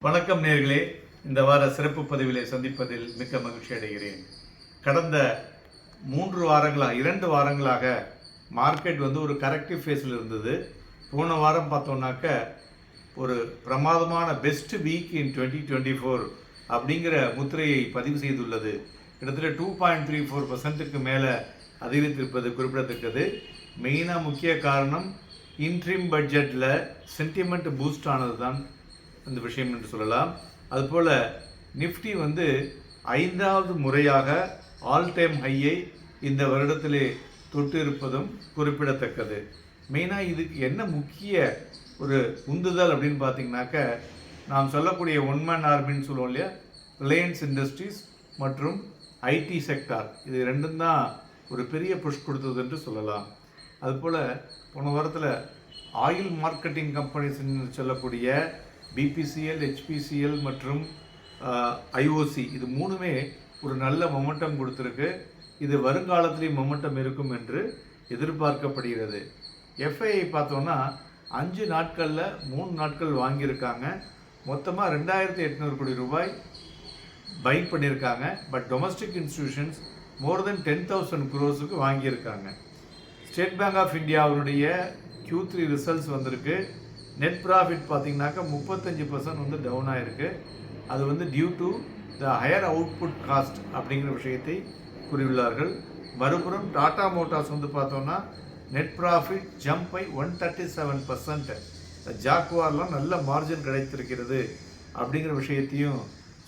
வணக்கம் நேயர்களே, இந்த வார சிறப்பு பதிவிலே சந்திப்பதில் மிக்க மகிழ்ச்சி அடைகிறேன். கடந்த 2 வாரங்களாக மார்க்கெட் ஒரு கரெக்டிவ் ஃபேஸில் இருந்தது. போன வாரம் பார்த்தோம்னாக்க ஒரு பிரமாதமான பெஸ்ட் வீக் இன் 2024 அப்படிங்கிற முத்திரையை பதிவு செய்துள்ளது. கிட்டத்தட்ட 2.34% மேலே அதிகரித்திருப்பது குறிப்பிடத்தக்கது. மெயினாக முக்கிய காரணம் இன்ட்ரீம் பட்ஜெட்டில் சென்டிமெண்ட் பூஸ்ட் ஆனது தான் இந்த விஷயம் என்று சொல்லலாம். அதுபோல் நிஃப்டி 5வது முறையாக ஆல் டைம் ஹையை இந்த வருடத்திலே தொட்டு இருப்பதும் குறிப்பிடத்தக்கது. மெயினாக இதுக்கு என்ன முக்கிய ஒரு உந்துதல் அப்படின்னு பார்த்தீங்கன்னாக்க, நாம் சொல்லக்கூடிய ஒன்மேன் ஆர்மின்னு சொல்லுவோம் இல்லையா, ரிலையன்ஸ் இண்டஸ்ட்ரீஸ் மற்றும் ஐடி செக்டார், இது ரெண்டும் தான் ஒரு பெரிய புஷ் கொடுத்தது என்று சொல்லலாம். அதுபோல் போன வாரத்தில் ஆயில் மார்க்கெட்டிங் கம்பெனிஸ் சொல்லக்கூடிய பிபிசிஎல், ஹெச்பிசிஎல் மற்றும் ஐஓசி, இது மூணுமே ஒரு நல்ல மொமெண்டம் கொடுத்துருக்கு. இது வருங்காலத்திலேயும் மொமெண்டம் இருக்கும் என்று எதிர்பார்க்கப்படுகிறது. எஃப்ஐஐ பார்த்தோன்னா 5 நாட்களில் 3 நாட்கள் வாங்கியிருக்காங்க. மொத்தமாக 2800 கோடி ரூபாய் பை பண்ணியிருக்காங்க. But domestic institutions more then 10,000 crores வாங்கியிருக்காங்க. ஸ்டேட் பேங்க் ஆஃப் இந்தியாவுடைய Q3 ரிசல்ட்ஸ் வந்திருக்கு. நெட் ப்ராஃபிட் பார்த்தீங்கன்னாக்கா 35% டவுன் ஆகிருக்கு. அது due to the higher output cost அப்படிங்கிற விஷயத்தை கூறியுள்ளார்கள். மறுபுறம் டாடா மோட்டார்ஸ் பார்த்தோன்னா நெட் ப்ராஃபிட் ஜம்ப் பை 137%. ஜாக்குவார்லாம் நல்ல மார்ஜின் கிடைத்திருக்கிறது அப்படிங்கிற விஷயத்தையும்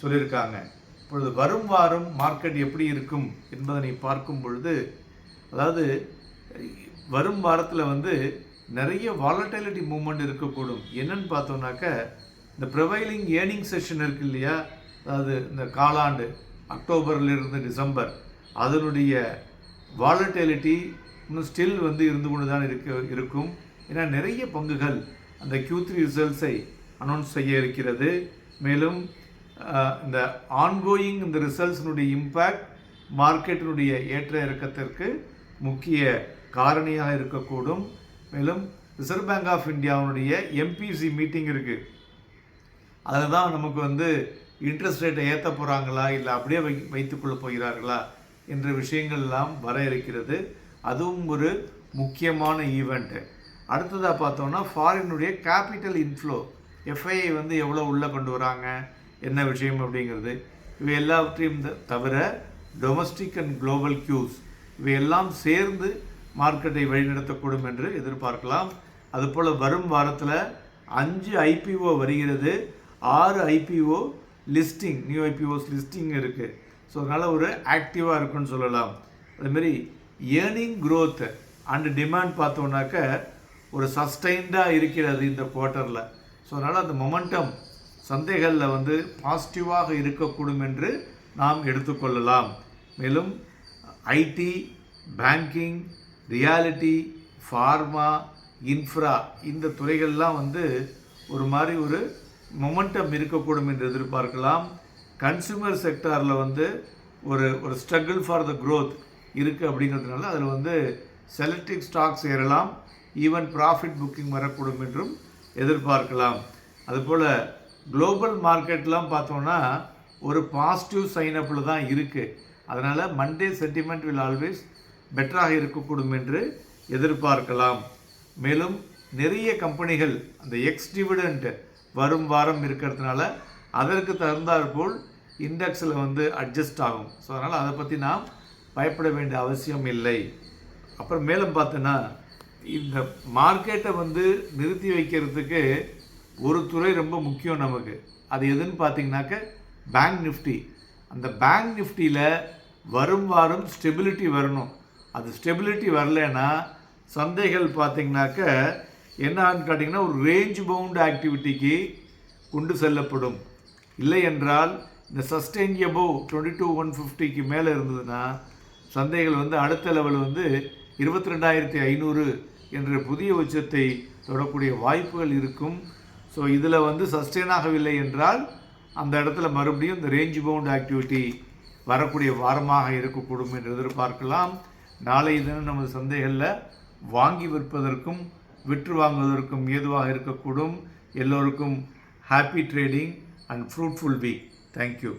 சொல்லியிருக்காங்க. இப்பொழுது வரும் வாரம் மார்க்கெட் எப்படி இருக்கும் என்பதனை பார்க்கும் பொழுது, அதாவது வரும் வாரத்தில் நிறைய வாலட்டிலிட்டி மூவ்மெண்ட் இருக்கக்கூடும். என்னன்னு பார்த்தோம்னாக்க, இந்த ப்ரிவைலிங் ஏர்னிங் செஷன் இருக்கு இல்லையா, அதாவது இந்த காலாண்டு அக்டோபர்லேருந்து டிசம்பர், அதனுடைய வாலட்டிலிட்டி இன்னும் ஸ்டில் இருந்து கொண்டு தான் இருக்கும். ஏன்னா நிறைய பங்குகள் அந்த Q3 ரிசல்ட்ஸை அனௌன்ஸ் செய்ய இருக்கிறது. மேலும் இந்த ஆன்கோயிங் இந்த ரிசல்ட்ஸினுடைய இம்பேக்ட் மார்க்கெட்டினுடைய ஏற்ற இறக்கத்திற்கு முக்கிய காரணியாக இருக்கக்கூடும். மேலும் ரிசர்வ் பேங்க் ஆஃப் இந்தியாவுடைய MPC மீட்டிங் இருக்குது. அதில் தான் நமக்கு இன்ட்ரெஸ்ட் ரேட்டை ஏற்ற போகிறாங்களா இல்லை அப்படியே வைத்துக்கொள்ள போகிறார்களா என்ற விஷயங்கள் எல்லாம் வர இருக்கிறது. அதுவும் ஒரு முக்கியமான ஈவெண்ட்டு. அடுத்ததாக பார்த்தோம்னா ஃபாரினுடைய கேபிட்டல் இன்ஃப்ளோ, எஃப்ஐஐ எவ்வளோ உள்ளே கொண்டு வராங்க, என்ன விஷயம் அப்படிங்கிறது, இவை எல்லாவற்றையும் தவிர டொமஸ்டிக் அண்ட் குளோபல் கியூஸ், இவையெல்லாம் சேர்ந்து மார்க்கெட்டை வழிநடத்தக்கூடும் என்று எதிர்பார்க்கலாம். அதுபோல் வரும் வாரத்தில் 5 IPO வருகிறது. 6 IPO listing, new IPOs listing இருக்குது. ஸோ அதனால் ஒரு ஆக்டிவாக இருக்குன்னு சொல்லலாம். அதுமாரி ஏர்னிங் க்ரோத் அண்ட் டிமாண்ட் பார்த்தோன்னாக்க ஒரு சஸ்டைன்டாக இருக்கிறது இந்த குவார்ட்டரில். ஸோ அதனால் அந்த மொமெண்டம் சந்தைகளில் பாசிட்டிவாக இருக்கக்கூடும் என்று நாம் எடுத்துக்கொள்ளலாம். மேலும் IT, banking, reality, pharma, infra, இந்த துறைகள்லாம் ஒரு மாதிரி ஒரு மொமெண்டம் இருக்கக்கூடும் என்று எதிர்பார்க்கலாம். கன்சூமர் செக்டாரில் ஒரு ஸ்ட்ரகிள் ஃபார் த க்ரோத் இருக்குது அப்படிங்கிறதுனால அதில் செலக்டிவ் ஸ்டாக்ஸ் ஏறலாம். ஈவன் ப்ராஃபிட் புக்கிங் வரக்கூடும் என்றும் எதிர்பார்க்கலாம். அதுபோல் குளோபல் மார்க்கெட்லாம் பார்த்தோன்னா ஒரு பாசிட்டிவ் சைனப்பில் தான் இருக்குது. அதனால் மண்டே சென்டிமெண்ட் வில் ஆல்வேஸ் பெட்டராக இருக்கக்கூடும் என்று எதிர்பார்க்கலாம். மேலும் நிறைய கம்பெனிகள் அந்த எக்ஸ் டிவிடெண்ட் வரும் வாரம் இருக்கிறதுனால அதற்கு தகுந்தாற்போல் இண்டெக்ஸில் அட்ஜஸ்ட் ஆகும். ஸோ அதனால் அதை பற்றி நாம் பயப்பட வேண்டிய அவசியம் இல்லை. அப்புறம் மேலும் பார்த்தோன்னா இந்த மார்க்கெட்டை நிறுத்தி வைக்கிறதுக்கு ஒரு துறை ரொம்ப முக்கியம் நமக்கு. அது எதுன்னு பார்த்தீங்கன்னாக்க பேங்க் நிஃப்டி. அந்த பேங்க் நிஃப்டியில் வரும் வாரம் ஸ்டெபிலிட்டி வரணும். அது ஸ்டெபிலிட்டி வரலைன்னா சந்தைகள் பார்த்திங்கனாக்க என்னான்னு கேட்டிங்கன்னா ஒரு ரேஞ்ச் பவுண்ட் ஆக்டிவிட்டிக்கு கொண்டு செல்லப்படும். இல்லை என்றால் இந்த சஸ்டெயின் எபோவ் 22,150க்கு மேலே இருந்ததுன்னா சந்தைகள் அடுத்த லெவல் 22,500 என்ற புதிய உச்சத்தை தொடக்கூடிய வாய்ப்புகள் இருக்கும். ஸோ இதில் சஸ்டெயின் ஆகவில்லை என்றால் அந்த இடத்துல மறுபடியும் இந்த ரேஞ்ச் பவுண்ட் ஆக்டிவிட்டி வரக்கூடிய வாரமாக இருக்கக்கூடும் என்று எதிர்பார்க்கலாம். நாளை தினம் நமது சந்தைகளில் வாங்கி விற்பதற்கும் விற்று வாங்குவதற்கும் ஏதுவாக இருக்கக்கூடும். எல்லோருக்கும் happy trading. And fruitful week. Thank you.